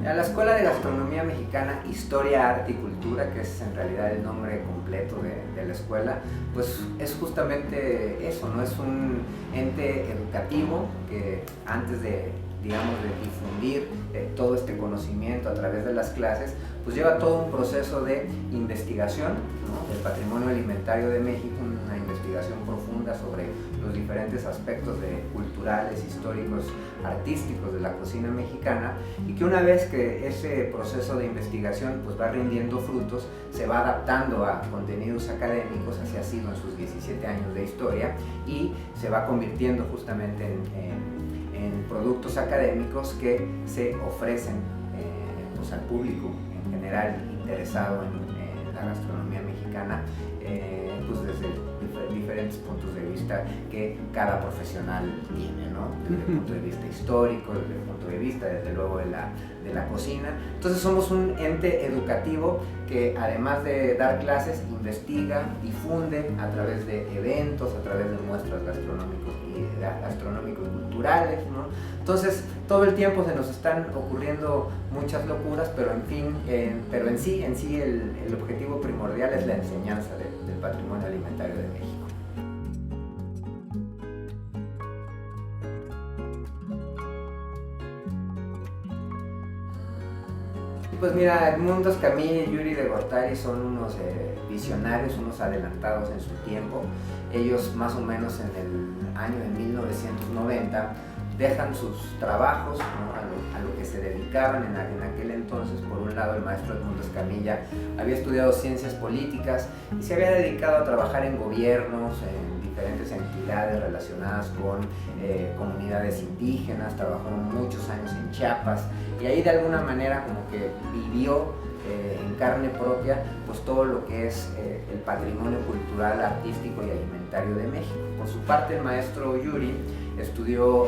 A la Escuela de Gastronomía Mexicana, Historia, Arte y Cultura, que es en realidad el nombre completo de la escuela, pues es justamente eso, ¿no? Es un ente educativo que antes de, digamos, de difundir todo este conocimiento a través de las clases, pues lleva todo un proceso de investigación, ¿no?, del patrimonio alimentario de México, una investigación profunda sobre los diferentes aspectos culturales, históricos, artísticos de la cocina mexicana, y que una vez que ese proceso de investigación pues va rindiendo frutos, se va adaptando a contenidos académicos, así ha sido en sus 17 años de historia, y se va convirtiendo justamente en productos académicos que se ofrecen pues al público en general interesado en la gastronomía mexicana, pues desde diferentes puntos de vista que cada profesional tiene, ¿no? Desde el punto de vista histórico, desde el punto de vista, desde luego, de la cocina. Entonces somos un ente educativo que, además de dar clases, investiga, difunde a través de eventos, a través de muestras gastronómicos culturales, ¿no? Entonces todo el tiempo se nos están ocurriendo muchas locuras, pero en sí el objetivo primordial es la enseñanza del patrimonio alimentario de México. Pues mira, Edmundo Escamilla y Yuri de Gortari son unos visionarios, unos adelantados en su tiempo. Ellos, más o menos en el año de 1990, dejan sus trabajos, ¿no?, a lo que se dedicaban en aquel entonces. Por un lado, el maestro Edmundo Escamilla había estudiado ciencias políticas y se había dedicado a trabajar en gobiernos, en diferentes entidades relacionadas con comunidades indígenas. Trabajó muchos años en Chiapas y ahí de alguna manera como que vivió en carne propia pues todo lo que es el patrimonio cultural, artístico y alimentario de México. Por su parte, el maestro Yuri estudió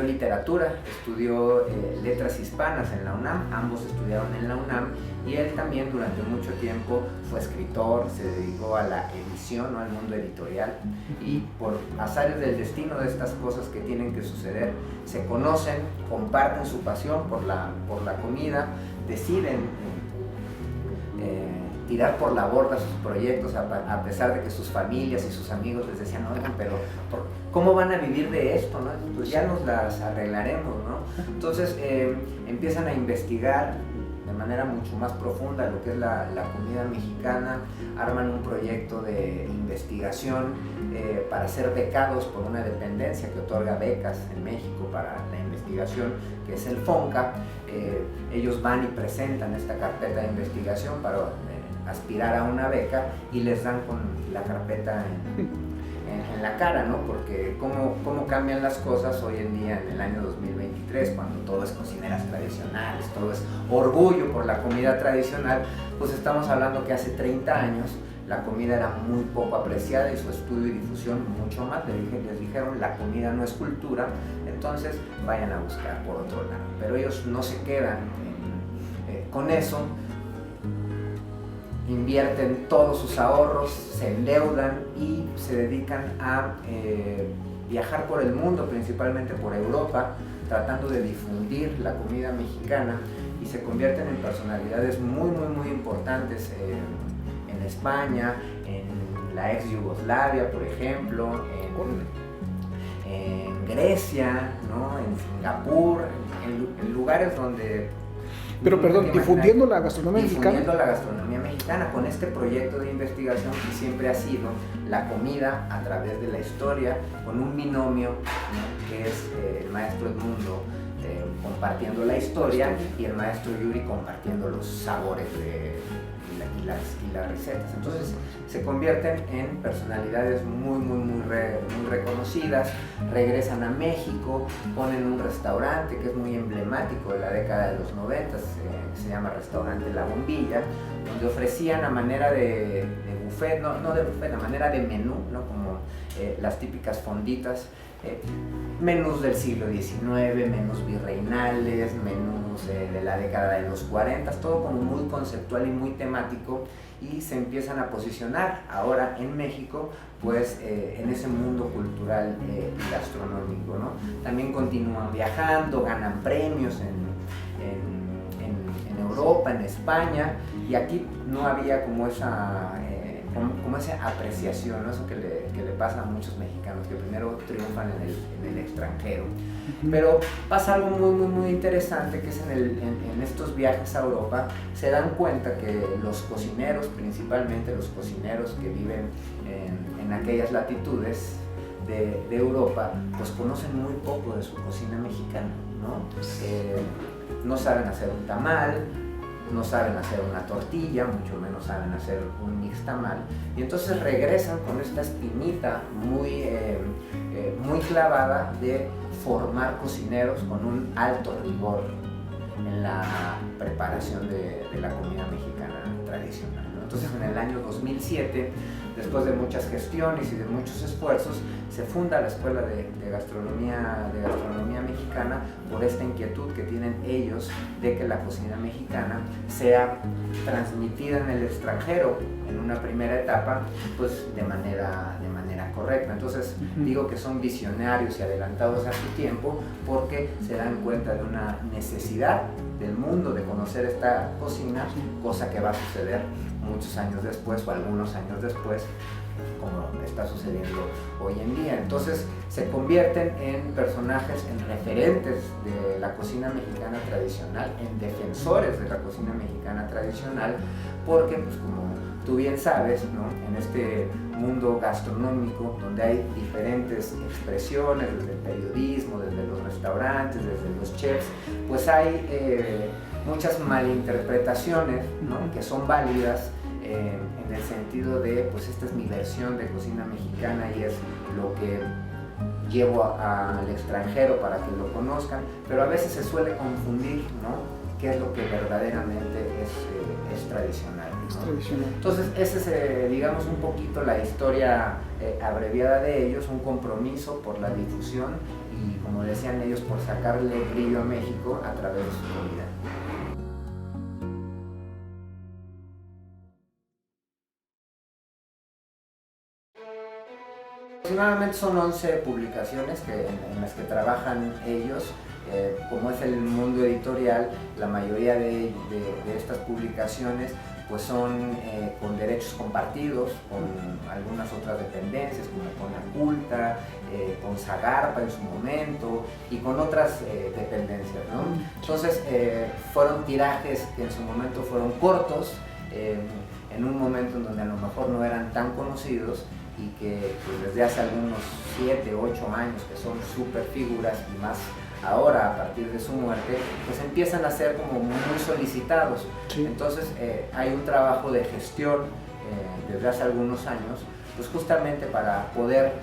literatura, estudió letras hispanas en la UNAM, ambos estudiaron en la UNAM, y él también durante mucho tiempo fue escritor, se dedicó a la edición, ¿no?, al mundo editorial, y por azares del destino de estas cosas que tienen que suceder, se conocen, comparten su pasión por la comida, deciden tirar por la borda sus proyectos, a pesar de que sus familias y sus amigos les decían: oigan, pero ¿cómo van a vivir de esto, no? Pues ya nos las arreglaremos, ¿no? Entonces empiezan a investigar de manera mucho más profunda lo que es la comida mexicana, arman un proyecto de investigación para ser becados por una dependencia que otorga becas en México para la investigación, que es el FONCA. Ellos van y presentan esta carpeta de investigación para aspirar a una beca, y les dan con la carpeta en la cara, ¿no? Porque cómo cambian las cosas hoy en día, en el año 2023, cuando todo es cocineras tradicionales, todo es orgullo por la comida tradicional. Pues estamos hablando que hace 30 años la comida era muy poco apreciada y su estudio y difusión mucho más. Les dijeron: la comida no es cultura, entonces vayan a buscar por otro lado. Pero ellos no se quedan con eso, invierten todos sus ahorros, se endeudan y se dedican a viajar por el mundo, principalmente por Europa, tratando de difundir la comida mexicana, y se convierten en personalidades muy importantes en España, en la ex Yugoslavia, por ejemplo, en Grecia, ¿no?, en Singapur, en lugares donde... Pero perdón, difundiendo la gastronomía mexicana. Difundiendo la gastronomía mexicana con este proyecto de investigación que siempre ha sido la comida a través de la historia, con un binomio, ¿no?, que es el maestro Edmundo compartiendo la historia y el maestro Yuri compartiendo los sabores y las recetas. Entonces se convierten en personalidades muy reconocidas. Regresan a México, ponen un restaurante que es muy emblemático de la década de los 90, se llama Restaurante La Bombilla, donde ofrecían a manera de buffet, no de buffet, a manera de menú, ¿no?, como las típicas fonditas, menús del siglo XIX, menús virreinales, menús de la década de los 40, todo como muy conceptual y muy temático, y se empiezan a posicionar ahora en México pues en ese mundo cultural y gastronómico, ¿no? También continúan viajando, ganan premios en Europa, en España, y aquí no había como esa apreciación, ¿no? Eso que le pasa a muchos mexicanos, que primero triunfan en el extranjero. Pero pasa algo muy interesante, que es en estos viajes a Europa, se dan cuenta que los cocineros, principalmente los cocineros que viven en aquellas latitudes de Europa, pues conocen muy poco de su cocina mexicana, ¿no? No saben hacer un tamal, no saben hacer una tortilla, mucho menos saben hacer un nixtamal, y entonces regresan con esta espinita muy clavada de formar cocineros con un alto rigor en la preparación de la comida mexicana tradicional, ¿no? Entonces en el año 2007, después de muchas gestiones y de muchos esfuerzos, se funda la Escuela de Gastronomía Mexicana por esta inquietud que tienen ellos de que la cocina mexicana sea transmitida en el extranjero en una primera etapa, pues de manera correcta. Entonces digo que son visionarios y adelantados a su tiempo, porque se dan cuenta de una necesidad del mundo de conocer esta cocina, cosa que va a suceder muchos años después o algunos años después, como está sucediendo hoy en día. Entonces se convierten en personajes, en referentes de la cocina mexicana tradicional, en defensores de la cocina mexicana tradicional, porque pues como tú bien sabes, ¿no? En este mundo gastronómico donde hay diferentes expresiones, desde el periodismo, desde los restaurantes, desde los chefs, pues hay muchas malinterpretaciones, ¿no? Que son válidas en el sentido de, pues esta es mi versión de cocina mexicana y es lo que llevo al extranjero para que lo conozcan, pero a veces se suele confundir, ¿no? Qué es lo que verdaderamente es tradicional, ¿no? Es tradicional. Entonces ese es, digamos, un poquito la historia abreviada de ellos, un compromiso por la difusión y, como decían ellos, por sacarle brillo a México a través de su comida. Aproximadamente son 11 publicaciones en las que trabajan ellos. Como es el mundo editorial, la mayoría de estas publicaciones pues son con derechos compartidos con algunas otras dependencias, como con Aculta, con Zagarpa en su momento y con otras dependencias, ¿no? Entonces fueron tirajes que en su momento fueron cortos, en un momento en donde a lo mejor no eran tan conocidos, y que pues, desde hace algunos 7, 8 años, que son súper figuras, y más ahora a partir de su muerte, pues empiezan a ser como muy solicitados. Sí. Entonces hay un trabajo de gestión desde hace algunos años, pues justamente para poder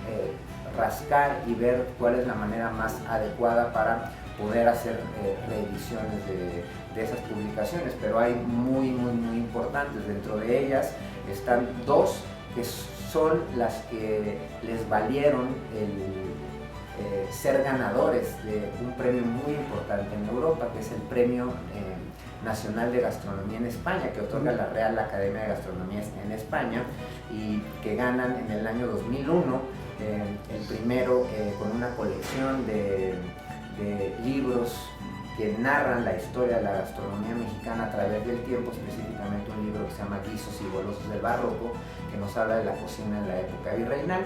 rascar y ver cuál es la manera más adecuada para poder hacer reediciones de esas publicaciones, pero hay muy importantes. Dentro de ellas están dos que son las que les valieron ser ganadores de un premio muy importante en Europa, que es el Premio Nacional de Gastronomía en España, que otorga la Real Academia de Gastronomía en España, y que ganan en el año 2001 el primero con una colección de libros que narran la historia de la gastronomía mexicana a través del tiempo, específicamente un libro que se llama Guisos y Golosos del Barroco, que nos habla de la cocina en la época virreinal.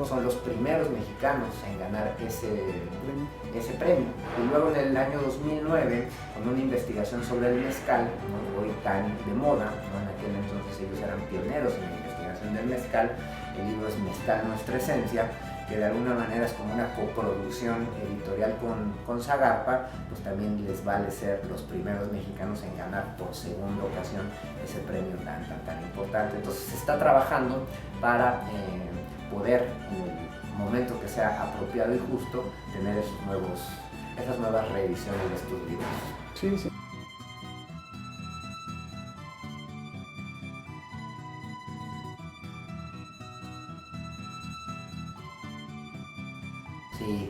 Son los primeros mexicanos en ganar ese premio. Y luego en el año 2009, con una investigación sobre el mezcal, ¿no? Hoy tan de moda, ¿no? En aquel entonces ellos eran pioneros en la investigación del mezcal. El libro es Mezcal, Nuestra Esencia, que de alguna manera es como una coproducción editorial con Zagarpa, pues también les vale ser los primeros mexicanos en ganar por segunda ocasión ese premio tan importante. Entonces se está trabajando para poder, en el momento que sea apropiado y justo, tener esas nuevas reediciones de estos libros. Sí, sí.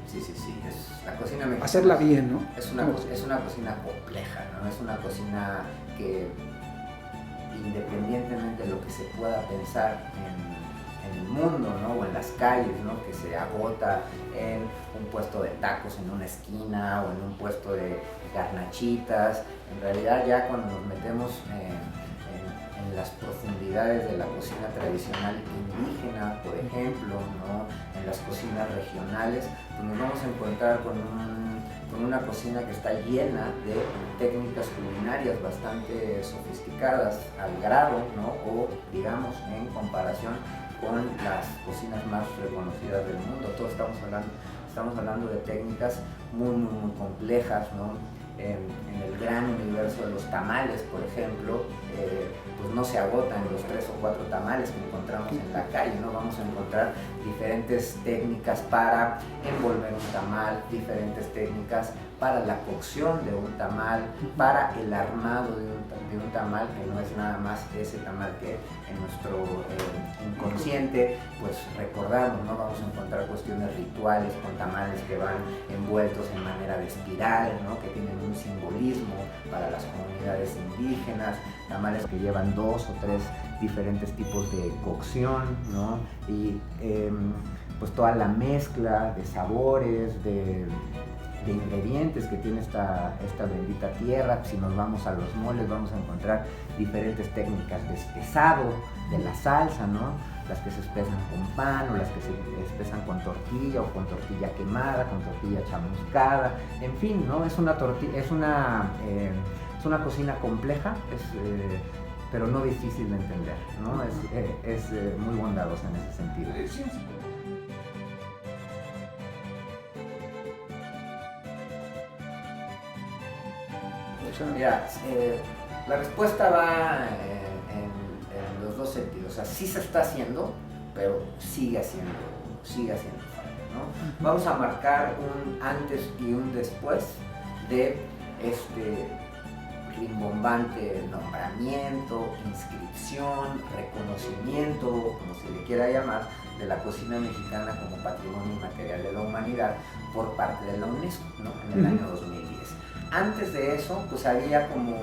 Sí, La cocina mexicana. Hacerla bien, ¿no? Es una cocina compleja, ¿no? Es una cocina que, independientemente de lo que se pueda pensar en el mundo, ¿no? O en las calles, ¿no? Que se agota en un puesto de tacos en una esquina o en un puesto de garnachitas. En realidad, ya cuando nos metemos en las profundidades de la cocina tradicional indígena, por ejemplo, ¿no? En las cocinas regionales, pues nos vamos a encontrar con una cocina que está llena de técnicas culinarias bastante sofisticadas al grado, ¿no? O digamos en comparación con las cocinas más reconocidas del mundo. Todos estamos hablando de técnicas muy complejas, ¿no? En el gran universo de los tamales, por ejemplo, pues no se agotan los 3 o 4 tamales que encontramos en la calle, ¿no? Vamos a encontrar diferentes técnicas para envolver un tamal, diferentes técnicas para la cocción de un tamal, para el armado de un tamal, que no es nada más ese tamal que en nuestro inconsciente pues recordamos, ¿no? Vamos a encontrar cuestiones rituales con tamales que van envueltos en manera de espiral, ¿no? Que tienen un simbolismo para las comunidades indígenas, tamales que llevan 2 o 3 diferentes tipos de cocción, ¿no? Y pues toda la mezcla de sabores, de ingredientes que tiene esta bendita tierra. Si nos vamos a los moles, vamos a encontrar diferentes técnicas de espesado de la salsa, ¿no? Las que se espesan con pan, o las que se espesan con tortilla, o con tortilla quemada, con tortilla chamuscada, en fin, ¿no? Es una cocina compleja, pero no difícil de entender, ¿no? Es muy bondadosa en ese sentido. Mira, la respuesta va en los dos sentidos. O sea, sí se está haciendo, pero sigue haciendo falta, ¿no? Vamos a marcar un antes y un después de este rimbombante nombramiento, inscripción, reconocimiento, como se le quiera llamar, de la cocina mexicana como patrimonio inmaterial de la humanidad por parte de la UNESCO, ¿no? En el año 2010. Antes de eso, pues había como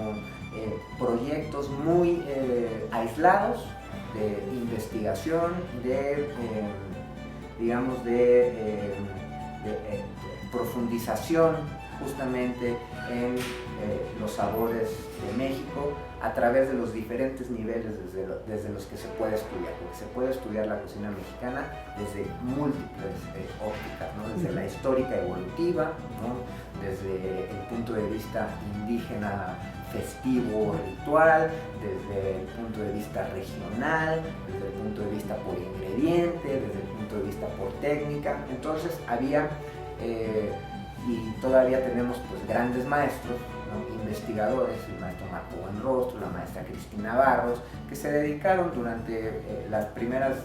proyectos muy aislados de investigación, de profundización justamente en los sabores de México a través de los diferentes niveles desde los que se puede estudiar, porque se puede estudiar la cocina mexicana desde múltiples ópticas, ¿no? Desde la histórica evolutiva, ¿no? Desde el punto de vista indígena festivo ritual, desde el punto de vista regional, desde el punto de vista por ingrediente, desde el punto de vista por técnica. Entonces había y todavía tenemos pues grandes maestros, ¿no? Investigadores, el maestro Marco Buenrostro, la maestra Cristina Barros, que se dedicaron durante los primeros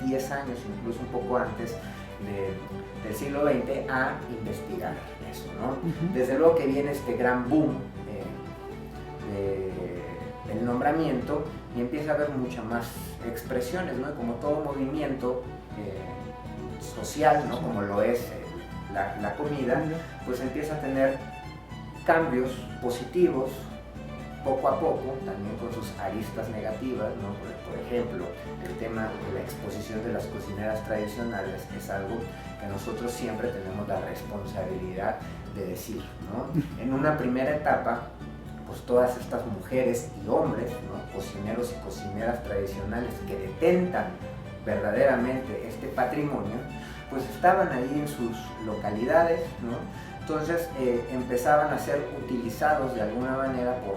10 años, incluso un poco antes del siglo XX, a investigar eso, ¿no? Desde luego que viene este gran boom del nombramiento y empieza a haber muchas más expresiones, ¿no? Como todo movimiento social, ¿no? Como lo es la comida, pues empieza a tener cambios positivos poco a poco, también con sus aristas negativas, ¿no? Por ejemplo, el tema de la exposición de las cocineras tradicionales es algo que nosotros siempre tenemos la responsabilidad de decir, ¿no? En una primera etapa, pues todas estas mujeres y hombres, ¿no? Cocineros y cocineras tradicionales que detentan verdaderamente este patrimonio, pues estaban ahí en sus localidades, ¿no? Entonces empezaban a ser utilizados de alguna manera por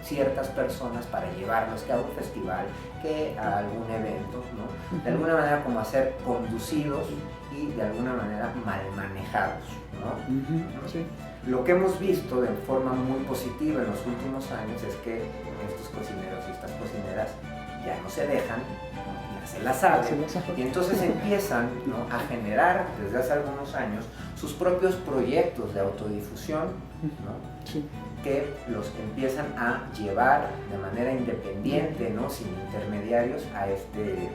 ciertas personas para llevarlos que a un festival, que a algún evento, ¿no? De alguna manera como a ser conducidos y de alguna manera mal manejados, ¿no? Sí. Lo que hemos visto de forma muy positiva en los últimos años es que estos cocineros y estas cocineras ya no se dejan, ya se las saben, y entonces empiezan, ¿no? A generar desde hace algunos años sus propios proyectos de autodifusión, ¿no? Sí. Que los empiezan a llevar de manera independiente, ¿no? Sin intermediarios a este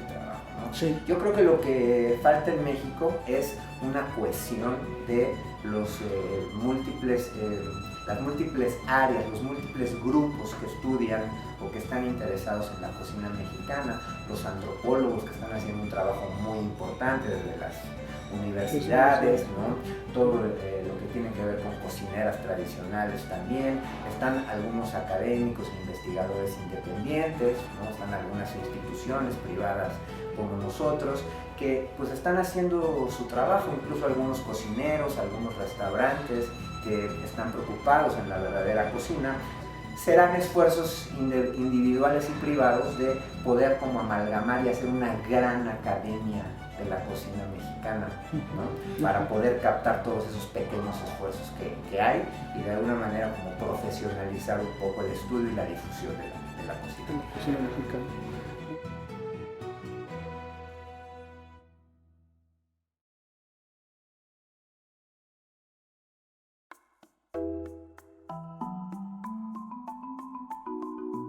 trabajo, ¿no? ¿no? Sí. Yo creo que lo que falta en México es una cohesión de los las múltiples áreas, los múltiples grupos que estudian o que están interesados en la cocina mexicana, los antropólogos que están haciendo un trabajo muy importante desde las universidades, ¿no? Todo lo que tiene que ver con cocineras tradicionales también, están algunos académicos e investigadores independientes, ¿no? Están algunas instituciones privadas como nosotros que pues están haciendo su trabajo, incluso algunos cocineros, algunos restaurantes que están preocupados en la verdadera cocina. Serán esfuerzos individuales y privados de poder como amalgamar y hacer una gran academia de la cocina mexicana, ¿no? Para poder captar todos esos pequeños esfuerzos que hay y de alguna manera como profesionalizar un poco el estudio y la difusión de la cocina mexicana.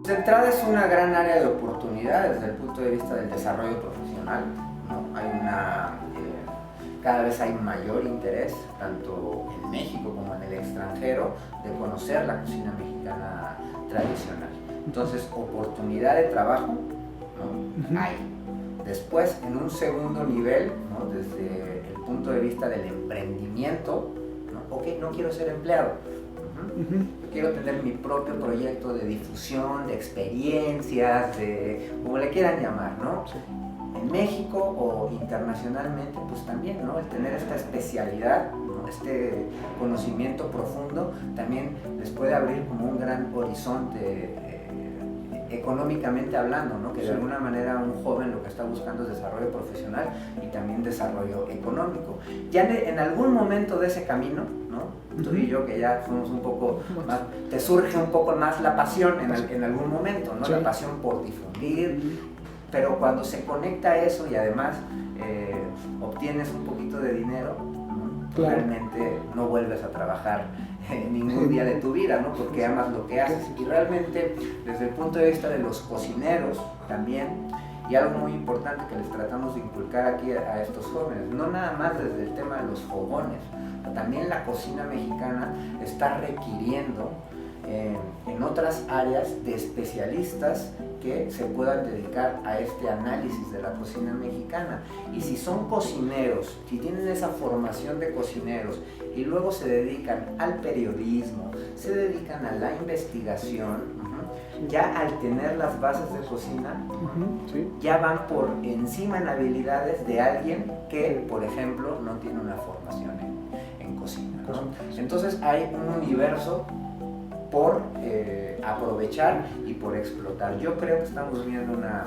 De entrada es una gran área de oportunidad desde el punto de vista del desarrollo profesional, ¿no? Cada vez hay mayor interés, tanto en México como en el extranjero, de conocer la cocina mexicana tradicional. Entonces, oportunidad de trabajo, ¿no? Hay. Después, en un segundo nivel, ¿no? Desde el punto de vista del emprendimiento, ¿no? Ok, no quiero ser empleado. Yo quiero tener mi propio proyecto de difusión, de experiencias, de como le quieran llamar, ¿no? Sí. En México o internacionalmente, pues también, ¿no? El tener esta especialidad, ¿no? Este conocimiento profundo, también les puede abrir como un gran horizonte económicamente hablando, ¿no? Que de alguna manera un joven lo que está buscando es desarrollo profesional y también desarrollo económico. Ya en algún momento de ese camino, ¿no? Tú y yo que ya somos un poco más, te surge un poco más la pasión en algún momento, ¿no? Sí. La pasión por difundir, pero cuando se conecta eso y además obtienes un poquito de dinero, ¿no? Claro. Realmente no vuelves a trabajar ningún día de tu vida, ¿no? Porque amas lo que haces. Y realmente, desde el punto de vista de los cocineros también, y algo muy importante que les tratamos de inculcar aquí a estos jóvenes, no nada más desde el tema de los fogones, también la cocina mexicana está requiriendo en otras áreas de especialistas que se puedan dedicar a este análisis de la cocina mexicana. Y si son cocineros, si tienen esa formación de cocineros y luego se dedican al periodismo, se dedican a la investigación, ya al tener las bases de cocina, ya van por encima en habilidades de alguien que, por ejemplo, no tiene una formación en cocina, ¿no? Entonces hay un universo por aprovechar y por explotar. Yo creo que estamos viendo una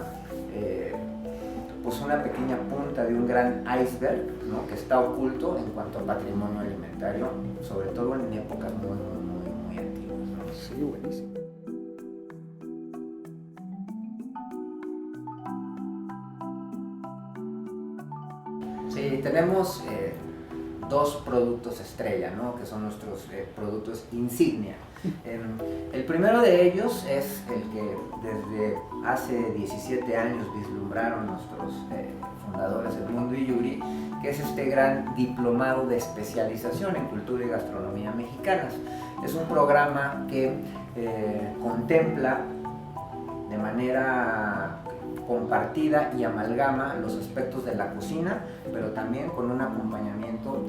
pequeña punta de un gran iceberg, ¿no? Que está oculto en cuanto a patrimonio alimentario, sobre todo en épocas muy antiguas, ¿no? Sí, buenísimo. Sí, tenemos dos productos estrella, ¿no? Que son nuestros productos insignia. El primero de ellos es el que desde hace 17 años vislumbraron nuestros fundadores, Edmundo y Yuri, que es este gran diplomado de especialización en cultura y gastronomía mexicanas. Es un programa que contempla de manera compartida y amalgama los aspectos de la cocina, pero también con un acompañamiento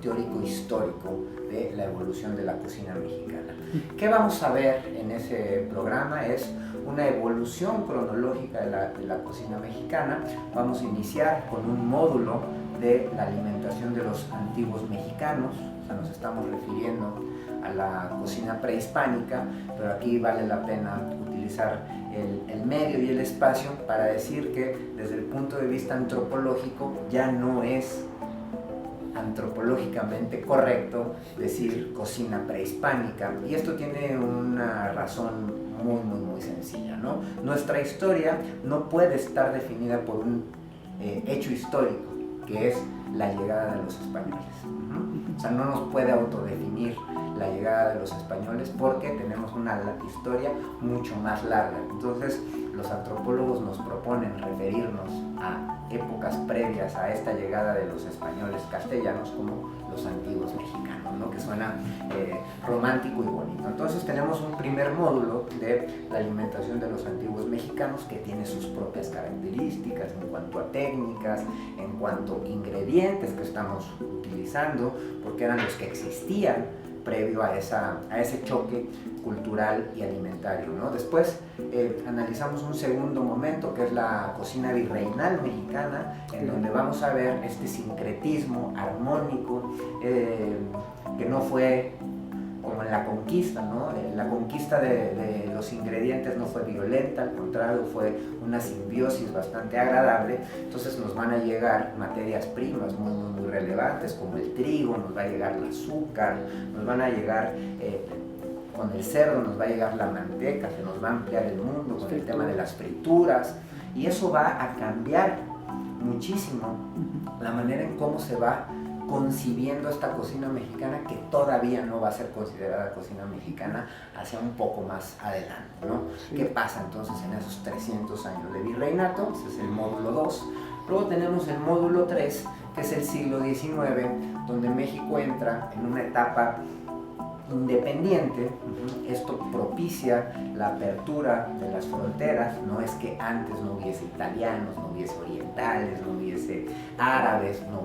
teórico histórico de la evolución de la cocina mexicana. ¿Qué vamos a ver en ese programa? Es una evolución cronológica de la cocina mexicana. Vamos a iniciar con un módulo de la alimentación de los antiguos mexicanos, o sea, nos estamos refiriendo a la cocina prehispánica, pero aquí vale la pena utilizar el medio y el espacio para decir que desde el punto de vista antropológico ya no es antropológicamente correcto decir cocina prehispánica, y esto tiene una razón muy sencilla, ¿no? Nuestra historia no puede estar definida por un hecho histórico, que es la llegada de los españoles. O sea, no nos puede autodefinir la llegada de los españoles porque tenemos una historia mucho más larga. Entonces, los antropólogos nos proponen referirnos a épocas previas a esta llegada de los españoles castellanos como los antiguos mexicanos, ¿no? Que suena romántico y bonito. Entonces tenemos un primer módulo de la alimentación de los antiguos mexicanos que tiene sus propias características en cuanto a técnicas, en cuanto a ingredientes que estamos utilizando, porque eran los que existían previo a ese choque cultural y alimentario, ¿no? Después analizamos un segundo momento que es la cocina virreinal mexicana, en donde vamos a ver este sincretismo armónico que no fue como en la conquista, ¿no? La conquista de los ingredientes no fue violenta, al contrario, fue una simbiosis bastante agradable. Entonces nos van a llegar materias primas muy relevantes, como el trigo, nos va a llegar el azúcar, nos van a llegar, con el cerdo nos va a llegar la manteca, se nos va a ampliar el mundo con el tema de las frituras, y eso va a cambiar muchísimo la manera en cómo se va concibiendo esta cocina mexicana, que todavía no va a ser considerada cocina mexicana hacia un poco más adelante, ¿no? Sí. ¿Qué pasa entonces en esos 300 años de virreinato? Ese es el módulo 2. Luego tenemos el módulo 3, que es el siglo XIX, donde México entra en una etapa independiente. Esto propicia la apertura de las fronteras. No es que antes no hubiese italianos, no hubiese orientales, no hubiese árabes, no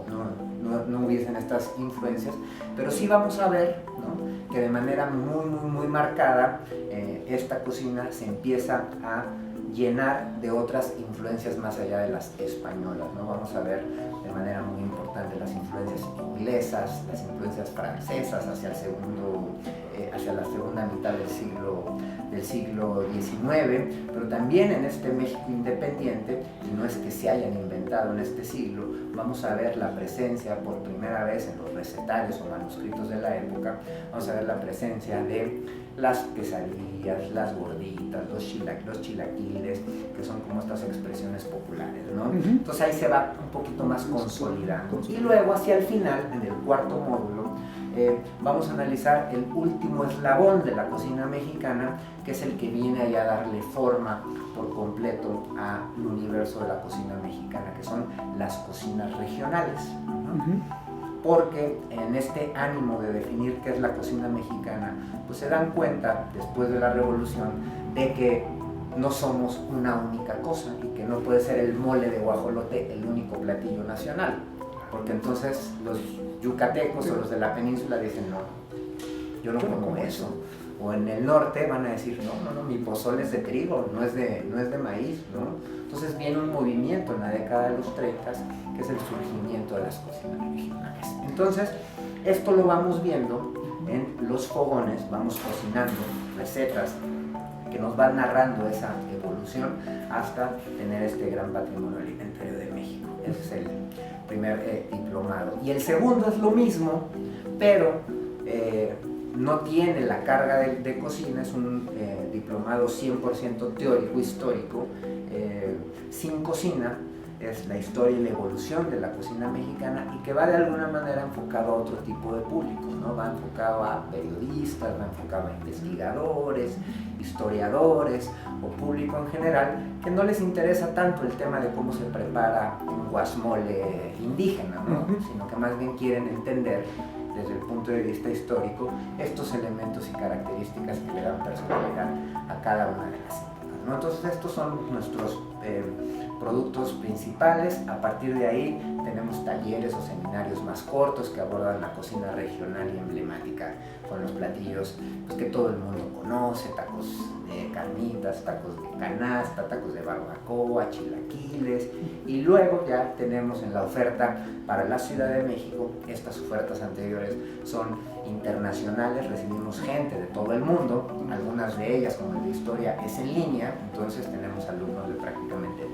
hubiesen estas influencias, pero sí vamos a ver, ¿no?, que de manera muy marcada esta cocina se empieza a llenar de otras influencias más allá de las españolas, ¿no? Vamos a ver de manera muy importante las influencias inglesas, las influencias francesas hacia la segunda mitad del siglo XIX, pero también en este México independiente, y no es que se hayan inventado en este siglo, vamos a ver la presencia por primera vez en los recetarios o manuscritos de la época, vamos a ver la presencia de las quesadillas, las gorditas, los chilaquiles, que son como estas expresiones populares, ¿no? Entonces ahí se va un poquito más consolidando. Y luego hacia el final, en el cuarto módulo, vamos a analizar el último eslabón de la cocina mexicana, que es el que viene ahí a darle forma por completo al universo de la cocina mexicana, que son las cocinas regionales, ¿no? Porque en este ánimo de definir qué es la cocina mexicana, pues se dan cuenta, después de la Revolución, de que no somos una única cosa y que no puede ser el mole de guajolote el único platillo nacional, porque entonces los yucatecos o los de la península dicen, no, yo no como eso. O en el norte van a decir, no, mi pozole es de trigo, no es de maíz, ¿no? Entonces viene un movimiento en la década de los 30, que es el surgimiento de las cocinas regionales. Entonces, esto lo vamos viendo en los fogones, vamos cocinando recetas que nos van narrando esa evolución hasta tener este gran patrimonio alimentario de México. Ese es el primer diplomado. Y el segundo es lo mismo, pero no tiene la carga de cocina, es un diplomado 100% teórico, histórico, sin cocina. Es la historia y la evolución de la cocina mexicana, y que va de alguna manera enfocado a otro tipo de público, ¿no? Va enfocado a periodistas, va enfocado a investigadores, historiadores o público en general, que no les interesa tanto el tema de cómo se prepara un guasmole indígena, ¿no? Sino que más bien quieren entender desde el punto de vista histórico estos elementos y características que le dan personalidad a cada una de las épocas, ¿no? Entonces estos son nuestros productos principales. A partir de ahí tenemos talleres o seminarios más cortos que abordan la cocina regional y emblemática, con los platillos pues, que todo el mundo conoce: tacos de carnitas, tacos de canasta, tacos de barbacoa, chilaquiles. Y luego ya tenemos en la oferta para la Ciudad de México, estas ofertas anteriores son internacionales, recibimos gente de todo el mundo, algunas de ellas, como el de historia, es en línea, entonces tenemos alumnos de prácticamente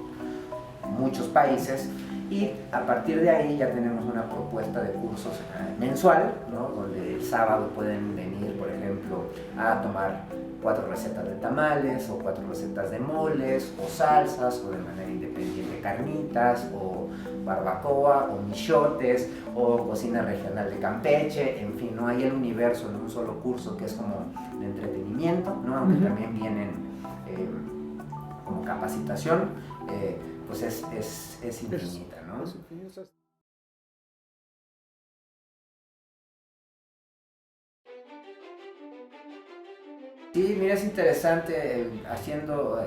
muchos países, y a partir de ahí ya tenemos una propuesta de cursos mensual, ¿no? Donde el sábado pueden venir, por ejemplo, a tomar 4 recetas de tamales, o 4 recetas de moles, o salsas, o de manera independiente carnitas, o barbacoa, o michotes, o cocina regional de Campeche. En fin, no hay el universo en un solo curso, que es como de entretenimiento, ¿no? Aunque también vienen como capacitación. pues es infinita, ¿no? Es infinita. Sí, mira, es interesante haciendo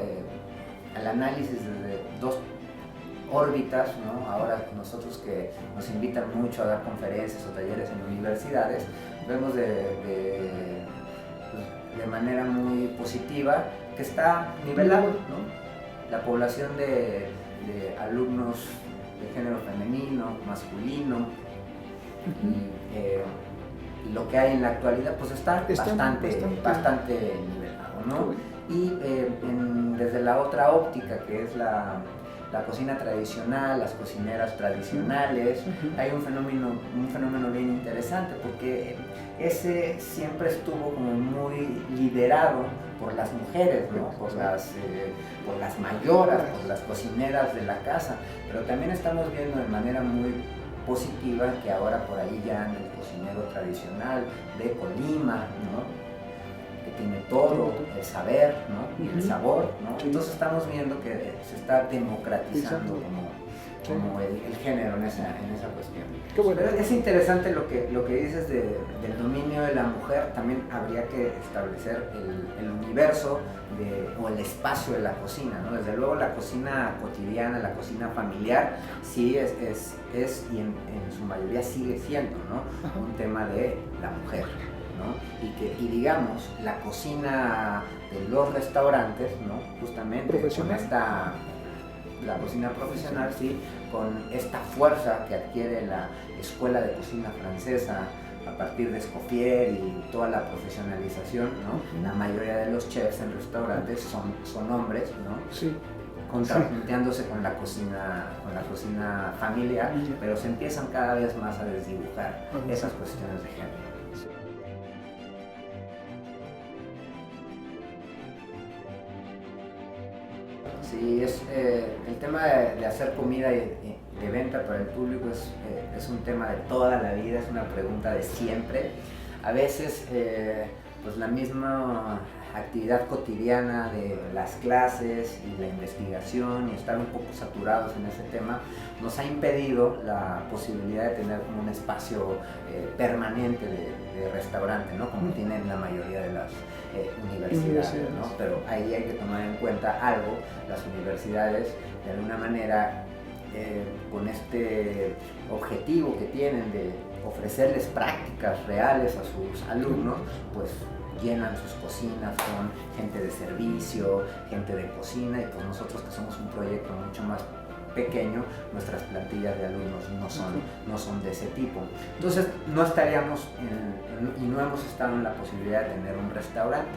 el análisis desde dos órbitas, ¿no? Ahora nosotros que nos invitan mucho a dar conferencias o talleres en universidades, vemos de manera muy positiva que está nivelado, ¿no? La población de alumnos de género femenino, masculino, y lo que hay en la actualidad pues está bastante nivelado, ¿no? Y desde la otra óptica, que es la cocina tradicional, las cocineras tradicionales, hay un fenómeno bien interesante, porque ese siempre estuvo como muy liderado por las mujeres, ¿no? Por las mayoras, por las cocineras de la casa, pero también estamos viendo de manera muy positiva que ahora por ahí ya anda el cocinero tradicional de Colima, ¿no? Que tiene todo, el saber, ¿no? Y el sabor, ¿no? Entonces estamos viendo que se está democratizando como el género en esa cuestión. Qué bueno. Pero es interesante lo que dices del dominio de la mujer. También habría que establecer el universo o el espacio de la cocina, ¿no? Desde luego la cocina cotidiana, la cocina familiar, sí es y en su mayoría sigue siendo, ¿no? Un tema de la mujer, ¿no? Y digamos, la cocina de los restaurantes, ¿no? Justamente con la cocina profesional, sí, con esta fuerza que adquiere la escuela de cocina francesa a partir de Escoffier y toda la profesionalización, ¿no? La mayoría de los chefs en restaurantes son hombres, ¿no? Sí. Contrapunteándose con la cocina familiar, pero se empiezan cada vez más a desdibujar esas cuestiones de género. Sí, el tema de hacer comida y de venta para el público es un tema de toda la vida, es una pregunta de siempre. A veces, pues la misma actividad cotidiana de las clases y la investigación y estar un poco saturados en ese tema nos ha impedido la posibilidad de tener como un espacio permanente de restaurante, ¿no? Como tienen la mayoría de las universidades, ¿no? Pero ahí hay que tomar en cuenta algo. Las universidades, de alguna manera, con este objetivo que tienen de ofrecerles prácticas reales a sus alumnos, pues llenan sus cocinas con gente de servicio, gente de cocina, y pues nosotros, que somos un proyecto mucho más pequeño, nuestras plantillas de alumnos no son de ese tipo. Entonces no estaríamos y no hemos estado en la posibilidad de tener un restaurante,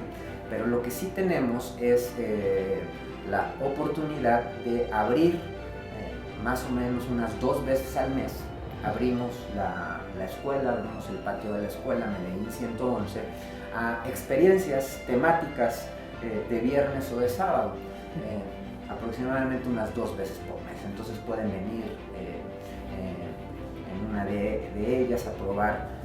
pero lo que sí tenemos es la oportunidad de abrir más o menos unas 2 veces al mes. Abrimos la escuela, abrimos el patio de la escuela Medellín 111 a experiencias temáticas de viernes o de sábado, aproximadamente unas 2 veces por mes. Entonces pueden venir en una de ellas a probar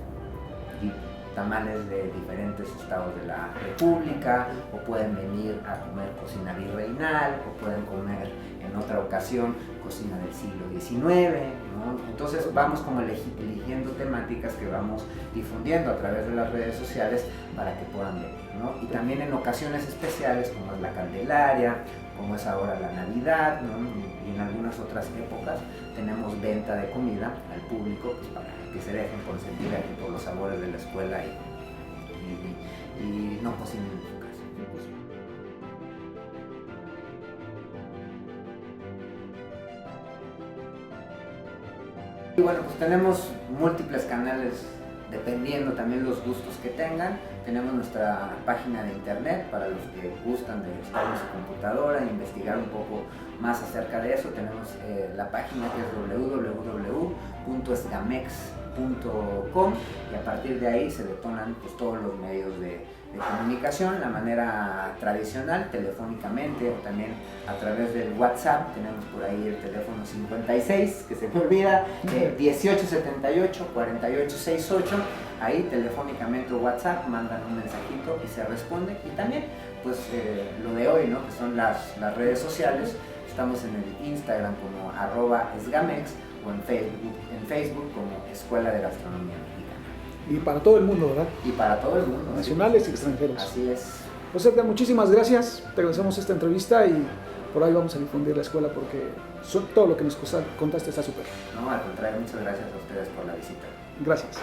tamales de diferentes estados de la República, o pueden venir a comer cocina virreinal, o pueden comer en otra ocasión cocina del siglo XIX, ¿no? Entonces vamos como eligiendo temáticas que vamos difundiendo a través de las redes sociales para que puedan venir, ¿no? Y también en ocasiones especiales, como es la Candelaria, como es ahora la Navidad, ¿no? Y en algunas otras épocas tenemos venta de comida al público, pues, para que se dejen consentir aquí por los sabores de la escuela y no cocinen en su casa. Y bueno, pues tenemos múltiples canales dependiendo también los gustos que tengan. Tenemos nuestra página de internet para los que gustan de estar en su computadora e investigar un poco más acerca de eso. Tenemos la página, que es www.esgamex.com, y a partir de ahí se detonan pues todos los medios de comunicación, la manera tradicional, telefónicamente, o también a través del WhatsApp. Tenemos por ahí el teléfono 56, que se me olvida, 1878-4868, ahí telefónicamente o WhatsApp mandan un mensajito y se responde. Y también pues lo de hoy, ¿no? Que son las redes sociales. Estamos en el Instagram como @esgamex o en Facebook como Escuela de Gastronomía Mexicana. Y para todo el mundo, ¿verdad? Y para todo el mundo. Nacionales sí. y extranjeros. Así es. Pues Edgar, muchísimas gracias. Te agradecemos esta entrevista y por ahí vamos a difundir la escuela porque todo lo que nos contaste está súper. No, al contrario, muchas gracias a ustedes por la visita. Gracias.